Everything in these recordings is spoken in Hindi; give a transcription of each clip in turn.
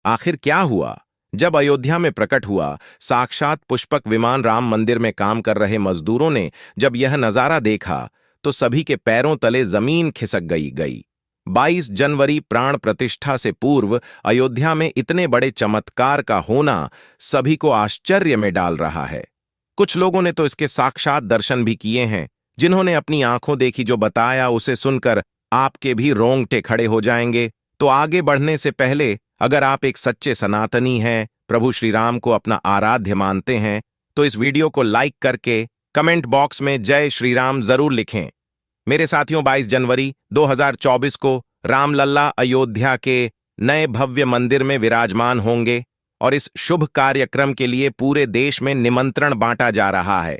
आखिर क्या हुआ? जब अयोध्या में प्रकट हुआ साक्षात पुष्पक विमान राम मंदिर में काम कर रहे मजदूरों ने जब यह नजारा देखा तो सभी के पैरों तले जमीन खिसक गई। 22 जनवरी प्राण प्रतिष्ठा से पूर्व अयोध्या में इतने बड़े चमत्कार का होना सभी को आश्चर्य में डाल रहा है। कुछ लोगों ने तो इसके साक्षात दर्शन भी किए हैं। जिन्होंने अपनी आंखों देखी जो बताया उसे सुनकर आपके भी रोंगटे खड़े हो जाएंगे। तो आगे बढ़ने से पहले अगर आप एक सच्चे सनातनी हैं, प्रभु श्री राम को अपना आराध्य मानते हैं, तो इस वीडियो को लाइक करके कमेंट बॉक्स में जय श्री राम जरूर लिखें। मेरे साथियों, 22 जनवरी 2024 को रामलल्ला अयोध्या के नए भव्य मंदिर में विराजमान होंगे और इस शुभ कार्यक्रम के लिए पूरे देश में निमंत्रण बांटा जा रहा है।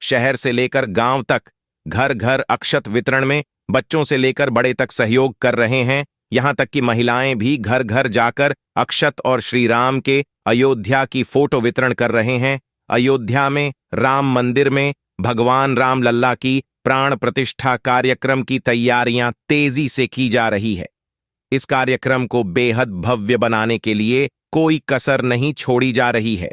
शहर से लेकर गांव तक घर घर अक्षत वितरण में बच्चों से लेकर बड़े तक सहयोग कर रहे हैं। यहां तक कि महिलाएं भी घर घर जाकर अक्षत और श्री राम के अयोध्या की फोटो वितरण कर रहे हैं। अयोध्या में राम मंदिर में भगवान रामलल्ला की प्राण प्रतिष्ठा कार्यक्रम की तैयारियां तेजी से की जा रही है। इस कार्यक्रम को बेहद भव्य बनाने के लिए कोई कसर नहीं छोड़ी जा रही है।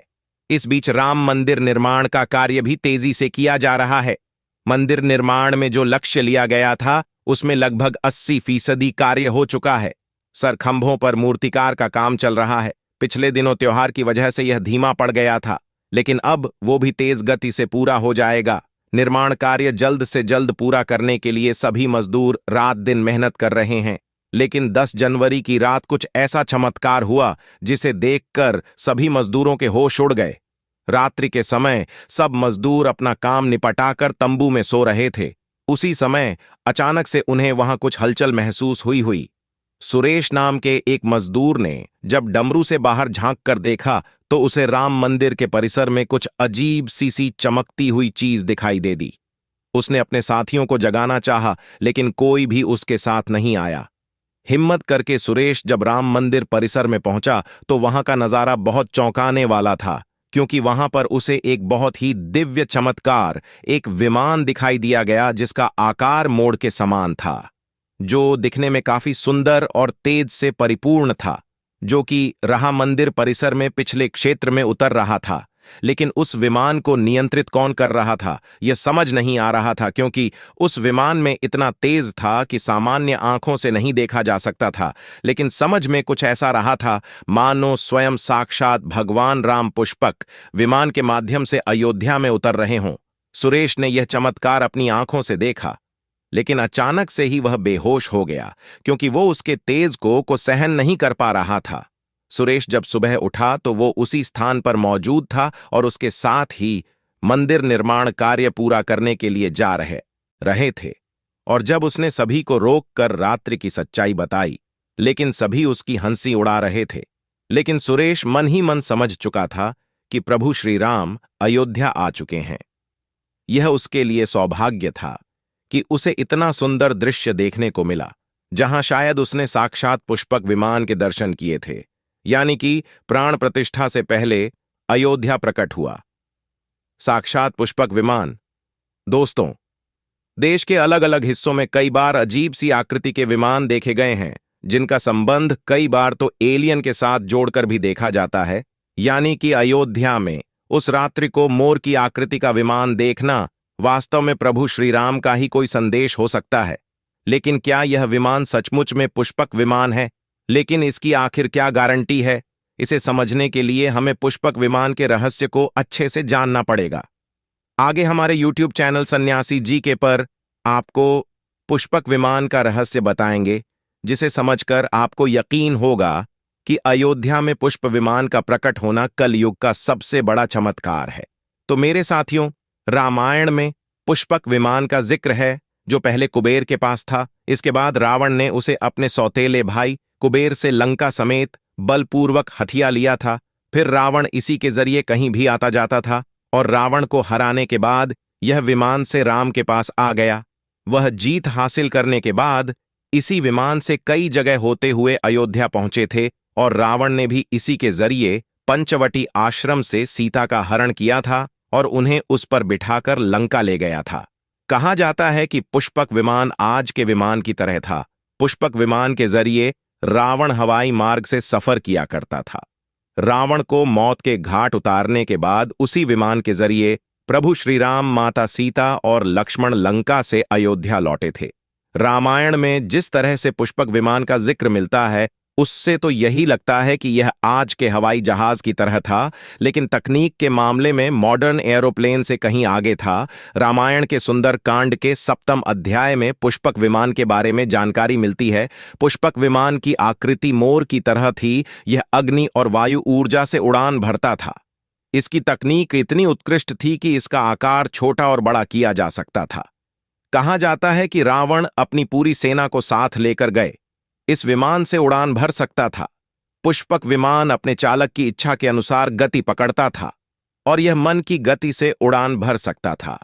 इस बीच राम मंदिर निर्माण का कार्य भी तेजी से किया जा रहा है। मंदिर निर्माण में जो लक्ष्य लिया गया था उसमें लगभग 80% कार्य हो चुका है। सरखंभों पर मूर्तिकार का काम चल रहा है। पिछले दिनों त्योहार की वजह से यह धीमा पड़ गया था, लेकिन अब वो भी तेज गति से पूरा हो जाएगा। निर्माण कार्य जल्द से जल्द पूरा करने के लिए सभी मजदूर रात दिन मेहनत कर रहे हैं। लेकिन 10 जनवरी की रात कुछ ऐसा चमत्कार हुआ जिसे देखकर सभी मजदूरों के होश उड़ गए। रात्रि के समय सब मजदूर अपना काम निपटाकर तंबू में सो रहे थे। उसी समय अचानक से उन्हें वहां कुछ हलचल महसूस हुई। सुरेश नाम के एक मजदूर ने जब डमरू से बाहर झांक कर देखा तो उसे राम मंदिर के परिसर में कुछ अजीब सी चमकती हुई चीज दिखाई दे दी। उसने अपने साथियों को जगाना चाहा, लेकिन कोई भी उसके साथ नहीं आया। हिम्मत करके सुरेश जब राम मंदिर परिसर में पहुंचा तो वहां का नजारा बहुत चौंकाने वाला था, क्योंकि वहां पर उसे एक बहुत ही दिव्य चमत्कार, एक विमान दिखाई दिया गया जिसका आकार मोड़ के समान था, जो दिखने में काफी सुंदर और तेज से परिपूर्ण था, जो कि राम मंदिर परिसर में पिछले क्षेत्र में उतर रहा था। लेकिन उस विमान को नियंत्रित कौन कर रहा था यह समझ नहीं आ रहा था, क्योंकि उस विमान में इतना तेज था कि सामान्य आंखों से नहीं देखा जा सकता था। लेकिन समझ में कुछ ऐसा रहा था मानो स्वयं साक्षात भगवान राम पुष्पक विमान के माध्यम से अयोध्या में उतर रहे हों। सुरेश ने यह चमत्कार अपनी आंखों से देखा, लेकिन अचानक से ही वह बेहोश हो गया, क्योंकि वो उसके तेज को सहन नहीं कर पा रहा था। सुरेश जब सुबह उठा तो वो उसी स्थान पर मौजूद था और उसके साथ ही मंदिर निर्माण कार्य पूरा करने के लिए जा रहे थे। और जब उसने सभी को रोक कर रात्रि की सच्चाई बताई, लेकिन सभी उसकी हंसी उड़ा रहे थे। लेकिन सुरेश मन ही मन समझ चुका था कि प्रभु श्री राम अयोध्या आ चुके हैं। यह उसके लिए सौभाग्य था कि उसे इतना सुंदर दृश्य देखने को मिला, जहां शायद उसने साक्षात पुष्पक विमान के दर्शन किए थे, यानी कि प्राण प्रतिष्ठा से पहले अयोध्या प्रकट हुआ साक्षात पुष्पक विमान। दोस्तों, देश के अलग अलग हिस्सों में कई बार अजीब सी आकृति के विमान देखे गए हैं, जिनका संबंध कई बार तो एलियन के साथ जोड़कर भी देखा जाता है। यानी कि अयोध्या में उस रात्रि को मोर की आकृति का विमान देखना वास्तव में प्रभु श्री राम का ही कोई संदेश हो सकता है। लेकिन क्या यह विमान सचमुच में पुष्पक विमान है? लेकिन इसकी आखिर क्या गारंटी है? इसे समझने के लिए हमें पुष्पक विमान के रहस्य को अच्छे से जानना पड़ेगा। आगे हमारे YouTube चैनल सन्यासी जी के पर आपको पुष्पक विमान का रहस्य बताएंगे, जिसे समझकर आपको यकीन होगा कि अयोध्या में पुष्प विमान का प्रकट होना कलयुग का सबसे बड़ा चमत्कार है। तो मेरे साथियों, रामायण में पुष्पक विमान का जिक्र है, जो पहले कुबेर के पास था। इसके बाद रावण ने उसे अपने सौतेले भाई कुबेर से लंका समेत बलपूर्वक हथिया लिया था। फिर रावण इसी के जरिए कहीं भी आता जाता था और रावण को हराने के बाद यह विमान से राम के पास आ गया। वह जीत हासिल करने के बाद इसी विमान से कई जगह होते हुए अयोध्या पहुंचे थे और रावण ने भी इसी के जरिए पंचवटी आश्रम से सीता का हरण किया था और उन्हें उस पर बिठाकर लंका ले गया था। कहा जाता है कि पुष्पक विमान आज के विमान की तरह था। पुष्पक विमान के जरिए रावण हवाई मार्ग से सफर किया करता था। रावण को मौत के घाट उतारने के बाद उसी विमान के जरिए प्रभु श्री राम, माता सीता और लक्ष्मण लंका से अयोध्या लौटे थे। रामायण में जिस तरह से पुष्पक विमान का जिक्र मिलता है, उससे तो यही लगता है कि यह आज के हवाई जहाज की तरह था, लेकिन तकनीक के मामले में मॉडर्न एरोप्लेन से कहीं आगे था। रामायण के सुंदर कांड के 7वें अध्याय में पुष्पक विमान के बारे में जानकारी मिलती है। पुष्पक विमान की आकृति मोर की तरह थी। यह अग्नि और वायु ऊर्जा से उड़ान भरता था। इसकी तकनीक इतनी उत्कृष्ट थी कि इसका आकार छोटा और बड़ा किया जा सकता था। कहा जाता है कि रावण अपनी पूरी सेना को साथ लेकर गए। इस विमान से उड़ान भर सकता था। पुष्पक विमान अपने चालक की इच्छा के अनुसार गति पकड़ता था और यह मन की गति से उड़ान भर सकता था।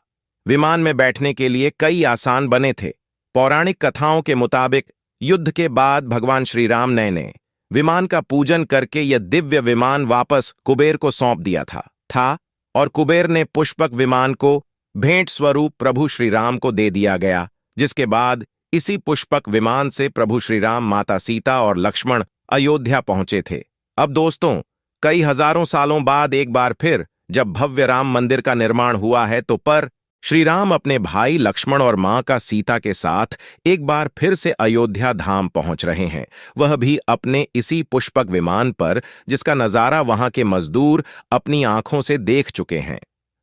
विमान में बैठने के लिए कई आसान बने थे। पौराणिक कथाओं के मुताबिक युद्ध के बाद भगवान श्री राम ने विमान का पूजन करके यह दिव्य विमान वापस कुबेर को सौंप दिया था और कुबेर ने पुष्पक विमान को भेंट स्वरूप प्रभु श्री राम को दे दिया गया, जिसके बाद इसी पुष्पक विमान से प्रभु श्री राम, माता सीता और लक्ष्मण अयोध्या पहुंचे थे। अब दोस्तों, कई हजारों सालों बाद एक बार फिर जब भव्य राम मंदिर का निर्माण हुआ है, तो पर श्री राम अपने भाई लक्ष्मण और मां का सीता के साथ एक बार फिर से अयोध्या धाम पहुंच रहे हैं, वह भी अपने इसी पुष्पक विमान पर, जिसका नजारा वहां के मजदूर अपनी आंखों से देख चुके हैं।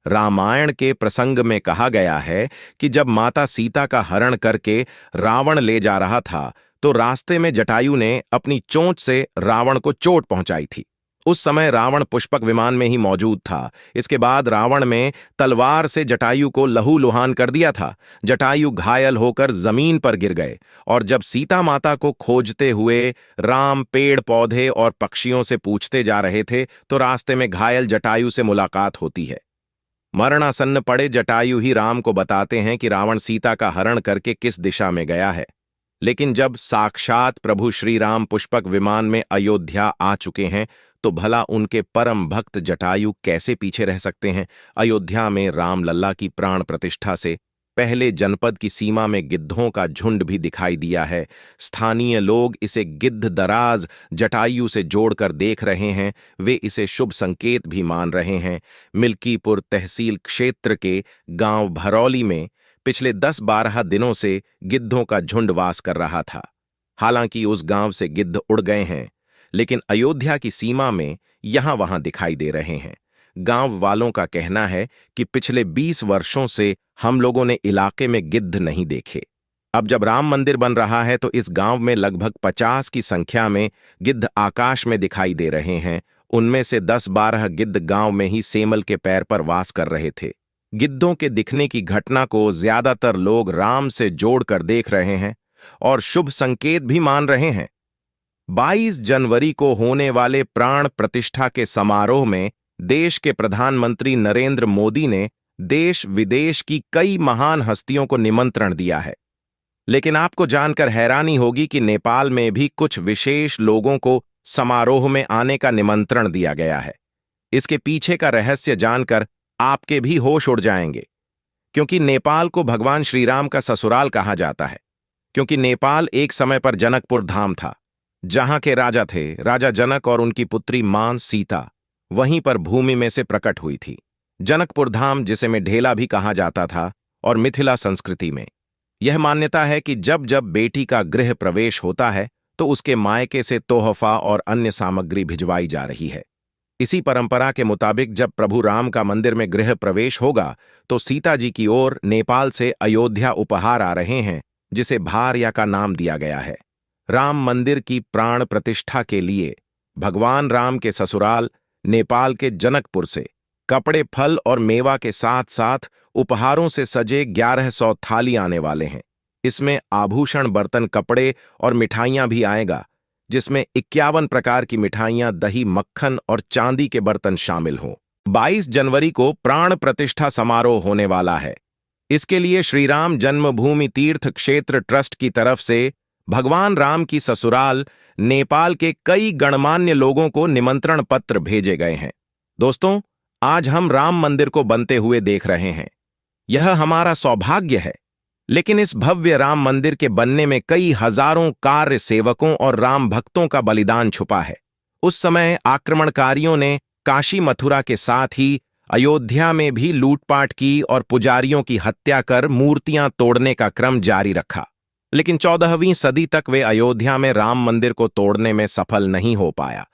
रामायण के प्रसंग में कहा गया है कि जब माता सीता का हरण करके रावण ले जा रहा था, तो रास्ते में जटायु ने अपनी चोंच से रावण को चोट पहुंचाई थी। उस समय रावण पुष्पक विमान में ही मौजूद था। इसके बाद रावण में तलवार से जटायु को लहूलुहान कर दिया था। जटायु घायल होकर जमीन पर गिर गए और जब सीता माता को खोजते हुए राम पेड़ पौधे और पक्षियों से पूछते जा रहे थे, तो रास्ते में घायल जटायु से मुलाकात होती है। मरणासन्न पड़े जटायु ही राम को बताते हैं कि रावण सीता का हरण करके किस दिशा में गया है। लेकिन जब साक्षात प्रभु श्री राम पुष्पक विमान में अयोध्या आ चुके हैं, तो भला उनके परम भक्त जटायु कैसे पीछे रह सकते हैं। अयोध्या में राम लल्ला की प्राण प्रतिष्ठा से पहले जनपद की सीमा में गिद्धों का झुंड भी दिखाई दिया है। स्थानीय लोग इसे गिद्ध दराज जटायु से जोड़कर देख रहे हैं। वे इसे शुभ संकेत भी मान रहे हैं। मिल्कीपुर तहसील क्षेत्र के गांव भरौली में पिछले 10-12 दिनों से गिद्धों का झुंड वास कर रहा था। हालांकि उस गांव से गिद्ध उड़ गए हैं, लेकिन अयोध्या की सीमा में यहां वहां दिखाई दे रहे हैं। गांव वालों का कहना है कि पिछले 20 वर्षों से हम लोगों ने इलाके में गिद्ध नहीं देखे। अब जब राम मंदिर बन रहा है, तो इस गांव में लगभग 50 की संख्या में गिद्ध आकाश में दिखाई दे रहे हैं। उनमें से 10-12 गिद्ध गांव में ही सेमल के पैर पर वास कर रहे थे। गिद्धों के दिखने की घटना को ज्यादातर लोग राम से जोड़कर देख रहे हैं और शुभ संकेत भी मान रहे हैं। 22 जनवरी को होने वाले प्राण प्रतिष्ठा के समारोह में देश के प्रधानमंत्री नरेंद्र मोदी ने देश विदेश की कई महान हस्तियों को निमंत्रण दिया है। लेकिन आपको जानकर हैरानी होगी कि नेपाल में भी कुछ विशेष लोगों को समारोह में आने का निमंत्रण दिया गया है। इसके पीछे का रहस्य जानकर आपके भी होश उड़ जाएंगे, क्योंकि नेपाल को भगवान श्री राम का ससुराल कहा जाता है। क्योंकि नेपाल एक समय पर जनकपुर धाम था, जहां के राजा थे राजा जनक और उनकी पुत्री मां सीता वहीं पर भूमि में से प्रकट हुई थी। जनकपुर धाम, जिसे में ढेला भी कहा जाता था, और मिथिला संस्कृति में यह मान्यता है कि जब जब बेटी का गृह प्रवेश होता है, तो उसके मायके से तोहफा और अन्य सामग्री भिजवाई जा रही है। इसी परंपरा के मुताबिक जब प्रभु राम का मंदिर में गृह प्रवेश होगा, तो सीता जी की ओर नेपाल से अयोध्या उपहार आ रहे हैं, जिसे भारया का नाम दिया गया है। राम मंदिर की प्राण प्रतिष्ठा के लिए भगवान राम के ससुराल नेपाल के जनकपुर से कपड़े, फल और मेवा के साथ साथ उपहारों से सजे 1100 थाली आने वाले हैं। इसमें आभूषण, बर्तन, कपड़े और मिठाइयां भी आएगा, जिसमें 51 प्रकार की मिठाइयां, दही, मक्खन और चांदी के बर्तन शामिल हों। 22 जनवरी को प्राण प्रतिष्ठा समारोह होने वाला है। इसके लिए श्री राम जन्मभूमि तीर्थ क्षेत्र ट्रस्ट की तरफ से भगवान राम की ससुराल नेपाल के कई गणमान्य लोगों को निमंत्रण पत्र भेजे गए हैं। दोस्तों, आज हम राम मंदिर को बनते हुए देख रहे हैं। यह हमारा सौभाग्य है लेकिन इस भव्य राम मंदिर के बनने में कई हजारों कार्य सेवकों और राम भक्तों का बलिदान छुपा है। उस समय आक्रमणकारियों ने काशी मथुरा के साथ ही अयोध्या में भी लूटपाट की और पुजारियों की हत्या कर मूर्तियां तोड़ने का क्रम जारी रखा। लेकिन 14वीं सदी तक वे अयोध्या में राम मंदिर को तोड़ने में सफल नहीं हो पाया,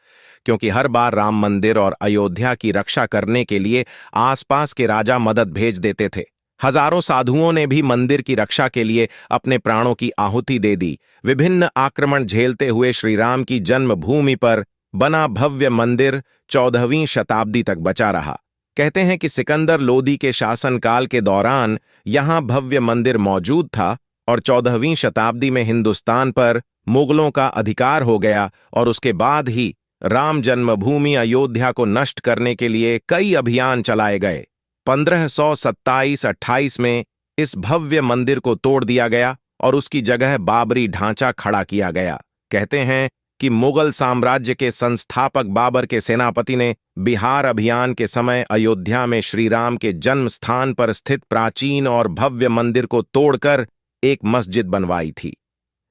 क्योंकि हर बार राम मंदिर और अयोध्या की रक्षा करने के लिए आसपास के राजा मदद भेज देते थे। हजारों साधुओं ने भी मंदिर की रक्षा के लिए अपने प्राणों की आहुति दे दी। विभिन्न आक्रमण झेलते हुए श्रीराम की जन्मभूमि पर बना भव्य मंदिर 14वीं शताब्दी तक बचा रहा। कहते हैं कि सिकंदर लोदी के शासनकाल के दौरान यहां भव्य मंदिर मौजूद था और 14वीं शताब्दी में हिंदुस्तान पर मुगलों का अधिकार हो गया और उसके बाद ही राम जन्मभूमि अयोध्या को नष्ट करने के लिए कई अभियान चलाए गए। 1527-28 में इस भव्य मंदिर को तोड़ दिया गया और उसकी जगह बाबरी ढांचा खड़ा किया गया। कहते हैं कि मुगल साम्राज्य के संस्थापक बाबर के सेनापति ने बिहार अभियान के समय अयोध्या में श्रीराम के जन्म स्थान पर स्थित प्राचीन और भव्य मंदिर को तोड़कर एक मस्जिद बनवाई थी।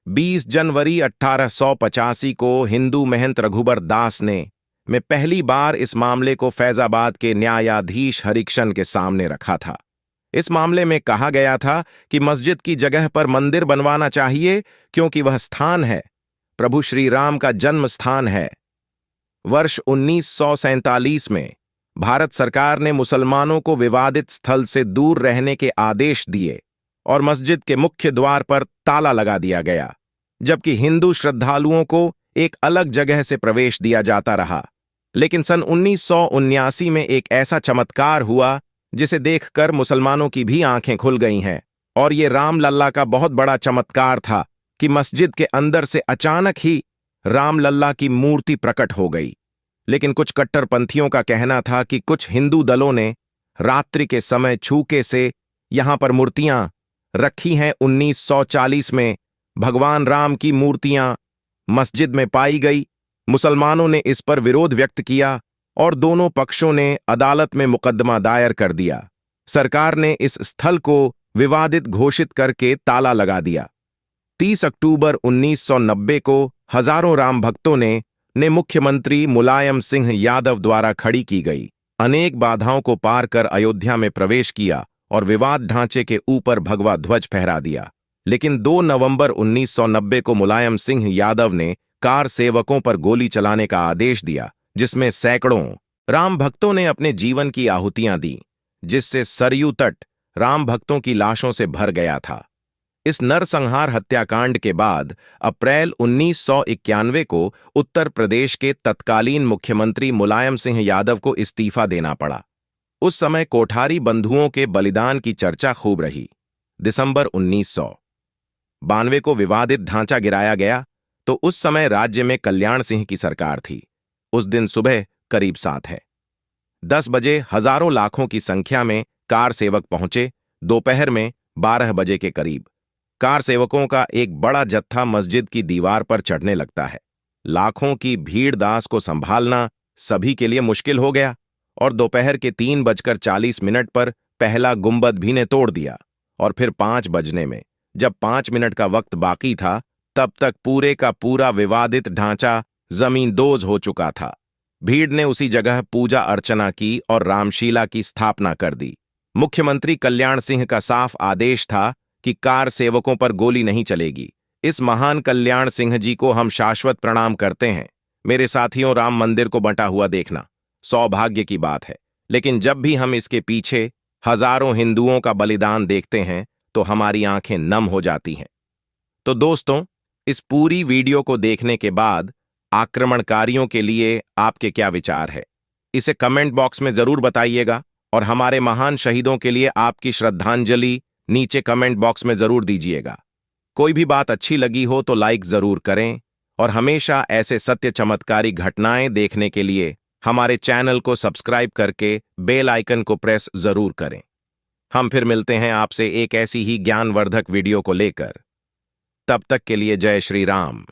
20 जनवरी 1885 को हिंदू महंत रघुबर दास ने पहली बार इस मामले को फैजाबाद के न्यायाधीश हरिकृष्ण के सामने रखा था। इस मामले में कहा गया था कि मस्जिद की जगह पर मंदिर बनवाना चाहिए, क्योंकि वह स्थान है प्रभु श्री राम का जन्म स्थान है। वर्ष 1947 में भारत सरकार ने मुसलमानों को विवादित स्थल से दूर रहने के आदेश दिए और मस्जिद के मुख्य द्वार पर ताला लगा दिया गया, जबकि हिंदू श्रद्धालुओं को एक अलग जगह से प्रवेश दिया जाता रहा। लेकिन सन 1979 में एक ऐसा चमत्कार हुआ जिसे देखकर मुसलमानों की भी आंखें खुल गई हैं, और ये रामलल्ला का बहुत बड़ा चमत्कार था कि मस्जिद के अंदर से अचानक ही रामलल्ला की मूर्ति प्रकट हो गई। लेकिन कुछ कट्टरपंथियों का कहना था कि कुछ हिंदू दलों ने रात्रि के समय छूके से यहां पर मूर्तियां रखी हैं। 1940 में भगवान राम की मूर्तियां मस्जिद में पाई गई। मुसलमानों ने इस पर विरोध व्यक्त किया और दोनों पक्षों ने अदालत में मुकदमा दायर कर दिया। सरकार ने इस स्थल को विवादित घोषित करके ताला लगा दिया। 30 अक्टूबर 1990 को हजारों राम भक्तों ने मुख्यमंत्री मुलायम सिंह यादव द्वारा खड़ी की गई अनेक बाधाओं को पार कर अयोध्या में प्रवेश किया और विवाद ढांचे के ऊपर भगवा ध्वज फहरा दिया। लेकिन 2 नवंबर 1990 को मुलायम सिंह यादव ने कार सेवकों पर गोली चलाने का आदेश दिया, जिसमें सैकड़ों राम भक्तों ने अपने जीवन की आहुतियां दी, जिससे सरयू तट राम भक्तों की लाशों से भर गया था। इस नरसंहार हत्याकांड के बाद अप्रैल 1991 को उत्तर प्रदेश के तत्कालीन मुख्यमंत्री मुलायम सिंह यादव को इस्तीफा देना पड़ा। उस समय कोठारी बंधुओं के बलिदान की चर्चा खूब रही। दिसंबर 1992 को विवादित ढांचा गिराया गया तो उस समय राज्य में कल्याण सिंह की सरकार थी। उस दिन सुबह करीब 7:10 बजे हजारों लाखों की संख्या में कार सेवक पहुंचे। दोपहर में 12 बजे के करीब कार सेवकों का एक बड़ा जत्था मस्जिद की दीवार पर चढ़ने लगता है। लाखों की भीड़ दास को संभालना सभी के लिए मुश्किल हो गया और दोपहर के 3:40 पर पहला गुंबद भी ने तोड़ दिया और फिर 5 बजने में, जब 5 मिनट का वक्त बाकी था, तब तक पूरे का पूरा विवादित ढांचा जमींदोज हो चुका था। भीड़ ने उसी जगह पूजा अर्चना की और रामशीला की स्थापना कर दी। मुख्यमंत्री कल्याण सिंह का साफ आदेश था कि कार सेवकों पर गोली नहीं चलेगी। इस महान कल्याण सिंह जी को हम शाश्वत प्रणाम करते हैं। मेरे साथियों, राम मंदिर को बंटा हुआ देखना सौभाग्य की बात है, लेकिन जब भी हम इसके पीछे हजारों हिंदुओं का बलिदान देखते हैं तो हमारी आंखें नम हो जाती हैं। तो दोस्तों, इस पूरी वीडियो को देखने के बाद आक्रमणकारियों के लिए आपके क्या विचार है, इसे कमेंट बॉक्स में जरूर बताइएगा और हमारे महान शहीदों के लिए आपकी श्रद्धांजलि नीचे कमेंट बॉक्स में जरूर दीजिएगा। कोई भी बात अच्छी लगी हो तो लाइक जरूर करें और हमेशा ऐसे सत्य चमत्कारी घटनाएं देखने के लिए हमारे चैनल को सब्सक्राइब करके बेल आइकन को प्रेस जरूर करें। हम फिर मिलते हैं आपसे एक ऐसी ही ज्ञानवर्धक वीडियो को लेकर। तब तक के लिए जय श्री राम।